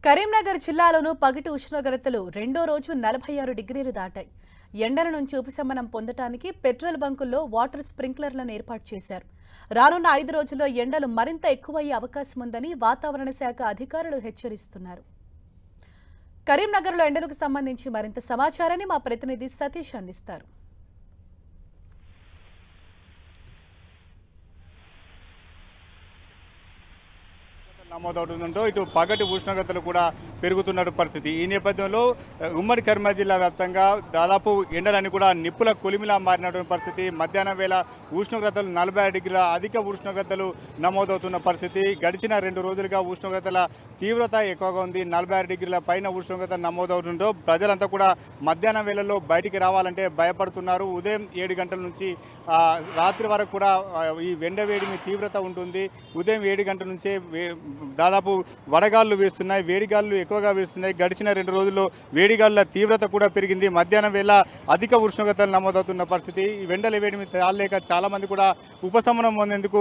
కరీంనగర్ జిల్లాలోనూ పగటి ఉష్ణోగ్రతలు రెండో రోజు 46 డిగ్రీలు దాటాయి. ఎండల నుంచి ఉపశమనం పొందటానికి పెట్రోల్ బంకుల్లో వాటర్ స్ప్రింక్లర్లను ఏర్పాటు చేశారు. రానున్న 5 రోజుల్లో ఎండలు మరింత ఎక్కువయ్యే అవకాశం ఉందని వాతావరణ శాఖ అధికారులు హెచ్చరిస్తున్నారు. కరీంనగర్లో ఎండలకు సంబంధించి మరింత సమాచారాన్ని మా ప్రతినిధి సతీష్ అందిస్తారు. నమోదవుతుందో ఇటు పగటి ఉష్ణోగ్రతలు కూడా పెరుగుతున్న పరిస్థితి. ఈ నేపథ్యంలో ఉమ్మడి కరీంనగర్ జిల్లా వ్యాప్తంగా దాదాపు ఎండలన్నీ కూడా నిప్పుల కొలిమిలా మారినటువంటి పరిస్థితి. మధ్యాహ్నం వేళ ఉష్ణోగ్రతలు 46 డిగ్రీల అధిక ఉష్ణోగ్రతలు నమోదవుతున్న పరిస్థితి. గడిచిన 2 రోజులుగా ఉష్ణోగ్రతల తీవ్రత ఎక్కువగా ఉంది. 46 డిగ్రీల పైన ఉష్ణోగ్రత నమోదవుతుందో ప్రజలంతా కూడా మధ్యాహ్నం వేళల్లో బయటికి రావాలంటే భయపడుతున్నారు. ఉదయం 7 గంటల నుంచి రాత్రి వరకు కూడా ఈ ఎండవేడిమి తీవ్రత ఉంటుంది. ఉదయం 7 గంటల నుంచే దాదాపు వడగాళ్ళు వేస్తున్నాయి, వేడిగాళ్ళు ఎక్కువగా వేస్తున్నాయి. గడిచిన 2 రోజుల్లో వేడిగాళ్ళ తీవ్రత కూడా పెరిగింది. మధ్యాహ్నం వేళ అధిక ఉష్ణోగ్రతలు నమోదవుతున్న పరిస్థితి. ఈ ఎండల వేడిమి తాళలేక చాలామంది కూడా ఉపశమనం పొందేందుకు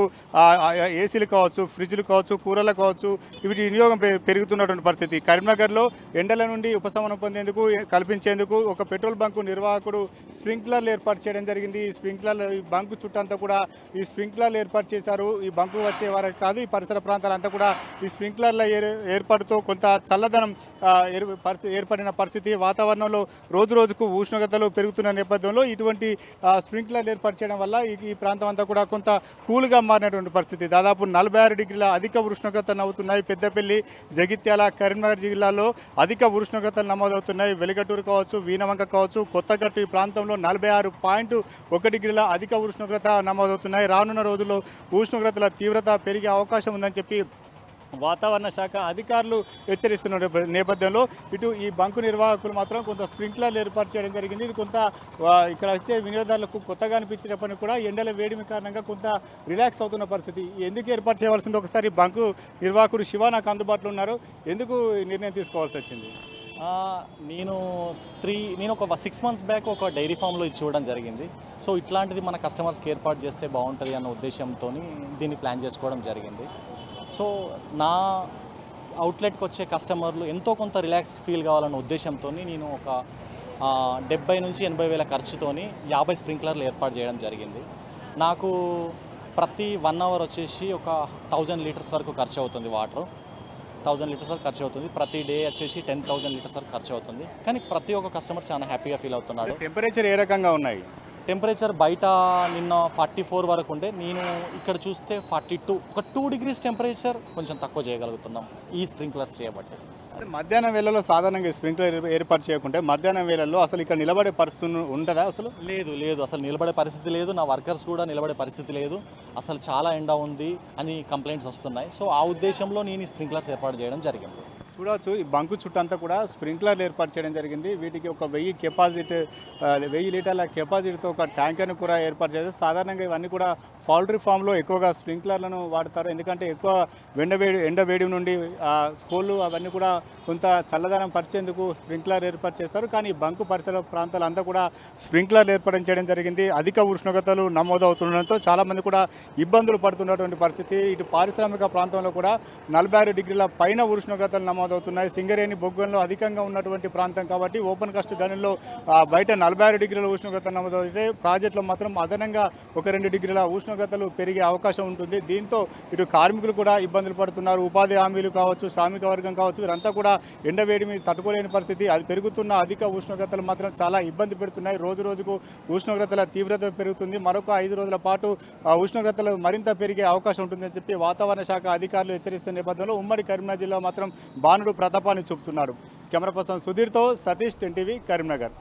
ఏసీలు కావచ్చు, ఫ్రిడ్జ్లు కావచ్చు, కూరలు కావచ్చు వీటి వినియోగం పెరుగుతున్నటువంటి పరిస్థితి. కరీంనగర్లో ఎండల నుండి ఉపశమనం పొందేందుకు కల్పించేందుకు ఒక పెట్రోల్ బంకు నిర్వాహకుడు స్ప్రింక్లర్లు ఏర్పాటు చేయడం జరిగింది. ఈ స్ప్రింక్లర్లు ఈ బంకు చుట్టంతా కూడా ఈ స్ప్రింక్లర్లు ఏర్పాటు చేశారు. ఈ బంకు వచ్చే వారికి కాదు, ఈ పరిసర ప్రాంతాలంతా కూడా ఈ స్ప్రింక్లర్ల ఏర్పాటుతో కొంత చల్లదనం ఏర్పడిన పరిస్థితి. వాతావరణంలో రోజు రోజుకు ఉష్ణోగ్రతలు పెరుగుతున్న నేపథ్యంలో ఇటువంటి స్ప్రింక్లర్లు ఏర్పాటు చేయడం వల్ల ఈ ప్రాంతం అంతా కూడా కొంత కూల్గా మారినటువంటి పరిస్థితి. దాదాపు 46 డిగ్రీల అధిక ఉష్ణోగ్రతలు నమోదవుతున్నాయి. పెద్దపల్లి, జగిత్యాల, కరీంనగర్ జిల్లాలో అధిక ఉష్ణోగ్రతలు నమోదవుతున్నాయి. వెలిగటూరు కావచ్చు, వీణవంక కావచ్చు, కొత్తగట్టు ఈ ప్రాంతంలో 46.1 డిగ్రీల అధిక ఉష్ణోగ్రత నమోదవుతున్నాయి. రానున్న రోజుల్లో ఉష్ణోగ్రతల తీవ్రత పెరిగే అవకాశం ఉందని చెప్పి వాతావరణ శాఖ అధికారులు హెచ్చరిస్తున్న నేపథ్యంలో ఇటు ఈ బంకు నిర్వాహకులు మాత్రం కొంత స్ప్రింక్లర్లు ఏర్పాటు చేయడం జరిగింది. ఇది కొంత ఇక్కడ వచ్చే వినియోగదారులకు కొత్తగా అనిపించినప్పటికీ కూడా ఎండల వేడిమి కారణంగా కొంత రిలాక్స్ అవుతున్న పరిస్థితి. ఎందుకు ఏర్పాటు చేయవలసింది ఒకసారి బంకు నిర్వాహకుడు శివ నాకు అందుబాటులో ఉన్నారు. ఎందుకు నిర్ణయం తీసుకోవాల్సి వచ్చింది? నేను ఒక 6 months బ్యాక్ ఒక డైరీ ఫామ్లో ఇది చూడడం జరిగింది. సో ఇట్లాంటిది మన కస్టమర్స్కి ఏర్పాటు చేస్తే బాగుంటుంది అన్న ఉద్దేశంతో దీన్ని ప్లాన్ చేసుకోవడం జరిగింది. సో నా అవుట్లెట్కి వచ్చే కస్టమర్లు ఎంతో కొంత రిలాక్స్డ్ ఫీల్ కావాలన్న ఉద్దేశంతో నేను ఒక 70 నుంచి 80 వేల ఖర్చుతోని 50 స్ప్రింక్లర్లు ఏర్పాటు చేయడం జరిగింది. నాకు ప్రతి 1 hour వచ్చేసి ఒక 1000 లీటర్స్ వరకు ఖర్చు అవుతుంది. వాటర్ 1000 లీటర్స్ వరకు ఖర్చు అవుతుంది. ప్రతి డే వచ్చేసి 10,000 లీటర్స్ వరకు ఖర్చు అవుతుంది. కానీ ప్రతి ఒక్క కస్టమర్ చాలా హ్యాపీగా ఫీల్ అవుతున్నాడు. టెంపరేచర్ ఏ రకంగా ఉన్నాయి? టెంపరేచర్ బయట నిన్న 44 వరకు ఉండే, నేను ఇక్కడ చూస్తే 42, ఒక 2 degrees టెంపరేచర్ కొంచెం తక్కువ చేయగలుగుతున్నాం ఈ స్ప్రింక్లర్స్ చేయబట్టి. మధ్యాహ్నం వేళల్లో సాధారణంగా స్ప్రింక్లర్ ఏర్పాటు చేయకుంటే మధ్యాహ్నం వేళల్లో అసలు ఇక్కడ నిలబడే పరిస్థితి ఉంటుందా? లేదు అసలు నిలబడే పరిస్థితి లేదు. నా వర్కర్స్ కూడా నిలబడే పరిస్థితి లేదు. అసలు చాలా ఎండ ఉంది అని కంప్లైంట్స్ వస్తున్నాయి. సో ఆ ఉద్దేశంలో నేను ఈ స్ప్రింక్లర్స్ ఏర్పాటు చేయడం జరిగింది. చూడవచ్చు, ఈ బంకు చుట్టంతా కూడా స్ప్రింక్లర్లు ఏర్పాటు చేయడం జరిగింది. వీటికి ఒక 1000 లీటర్ల కెపాసిటీతో ఒక ట్యాంకర్ను కూడా ఏర్పాటు చేశారు. సాధారణంగా ఇవన్నీ కూడా పౌల్ట్రీ ఫామ్లో ఎక్కువగా స్ప్రింక్లర్లను వాడతారు. ఎందుకంటే ఎక్కువ ఎండ వేడి నుండి కోళ్ళు అవన్నీ కూడా కొంత చల్లదనం పరిచేందుకు స్ప్రింక్లర్ ఏర్పాటు చేస్తారు. కానీ బంకు పరిసర ప్రాంతాలంతా కూడా స్ప్రింక్లర్లు ఏర్పాటు చేయడం జరిగింది. అధిక ఉష్ణోగ్రతలు నమోదవుతుండడంతో చాలామంది కూడా ఇబ్బందులు పడుతున్నటువంటి పరిస్థితి. ఇటు పారిశ్రామిక ప్రాంతంలో కూడా 46 డిగ్రీల పైన ఉష్ణోగ్రతలు నమోదవుతున్నాయి. సింగరేణి బొగ్గంలో అధికంగా ఉన్నటువంటి ప్రాంతం కాబట్టి ఓపెన్ కాస్ట్ గనుల్లో బయట 46 డిగ్రీల ఉష్ణోగ్రత నమోదవుతే ప్రాజెక్టులో మాత్రం అదనంగా ఒక 2 డిగ్రీల ఉష్ణోగ్రతలు పెరిగే అవకాశం ఉంటుంది. దీంతో ఇటు కార్మికులు కూడా ఇబ్బందులు పడుతున్నారు. ఉపాధి హామీలు కావచ్చు, శ్రామిక వర్గం కావచ్చు, వీరంతా కూడా ఎండవేడిమి తట్టుకోలేని పరిస్థితి. అది పెరుగుతున్న అధిక ఉష్ణోగ్రతలు మాత్రం చాలా ఇబ్బంది పెడుతున్నాయి. రోజు రోజుకు ఉష్ణోగ్రతల తీవ్రత పెరుగుతుంది. మరొక 5 రోజుల పాటు ఉష్ణోగ్రతలు మరింత పెరిగే అవకాశం ఉంటుందని చెప్పి వాతావరణ శాఖ అధికారులు హెచ్చరిస్తున్న నేపథ్యంలో ఉమ్మడి కరీంనగర్ జిల్లా మాత్రం బాణుడు ప్రతాపాన్ని చూపుతున్నాడు. కెమెరా పర్సన్ సుధీర్తో సతీష్, 10 TV, కరీంనగర్.